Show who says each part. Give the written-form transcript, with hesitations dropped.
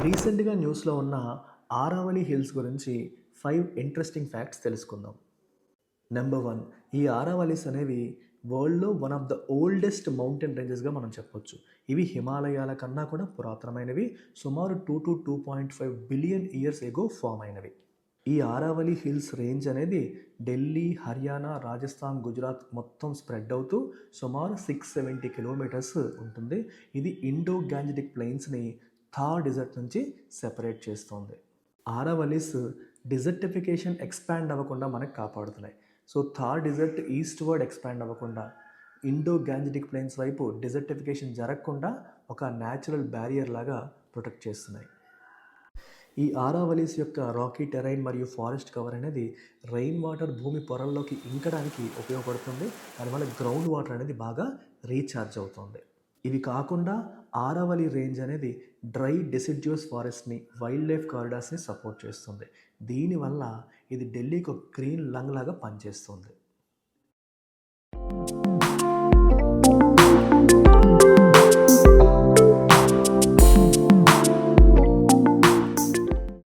Speaker 1: రీసెంట్గా న్యూస్లో ఉన్న ఆరావళి హిల్స్ గురించి 5 ఇంట్రెస్టింగ్ ఫ్యాక్ట్స్ తెలుసుకుందాం. నెంబర్ 1, ఈ ఆరావళిస్ అనేవి వరల్డ్లో one of the oldest mountain రేంజెస్గా మనం చెప్పొచ్చు. ఇవి హిమాలయాల కన్నా కూడా పురాతనమైనవి. సుమారు 2 to 2.5 billion years ago form అయినవి. ఈ ఆరావళి హిల్స్ రేంజ్ అనేది ఢిల్లీ, హర్యానా, రాజస్థాన్, గుజరాత్ మొత్తం స్ప్రెడ్ అవుతూ సుమారు 670 కిలోమీటర్స్ ఉంటుంది. ఇది ఇండో గ్యాంజెటిక్ ప్లెయిన్స్ని థార్ డిజర్ట్ నుంచి సెపరేట్ చేస్తుంది. ఆరావళిస్ డిజర్టిఫికేషన్ ఎక్స్పాండ్ అవ్వకుండా మనకు కాపాడుతున్నాయి. So Thar desert eastward expand అవ్వకుండా, ఇండో గ్యాంజెటిక్ ప్లెయిన్స్ వైపు డిజర్టిఫికేషన్ జరగకుండా ఒక న్యాచురల్ బ్యారియర్ లాగా ప్రొటెక్ట్ చేస్తున్నాయి. ఈ ఆరావళిస్ యొక్క రాకీ టెరైన్ మరియు ఫారెస్ట్ కవర్ అనేది రెయిన్ వాటర్ భూమి పొరల్లోకి ఇంకడానికి ఉపయోగపడుతుంది. దానివల్ల గ్రౌండ్ వాటర్ అనేది బాగా రీఛార్జ్ అవుతుంది. ఇవి కాకుండా ఆరావళి రేంజ్ అనేది డ్రై డెసిడ్యూస్ ఫారెస్ట్ని, వైల్డ్ లైఫ్ కారిడార్స్ని సపోర్ట్ చేస్తుంది. దీనివల్ల ఇది ఢిల్లీకి ఒక గ్రీన్ లంగ్ లాగా పనిచేస్తుంది.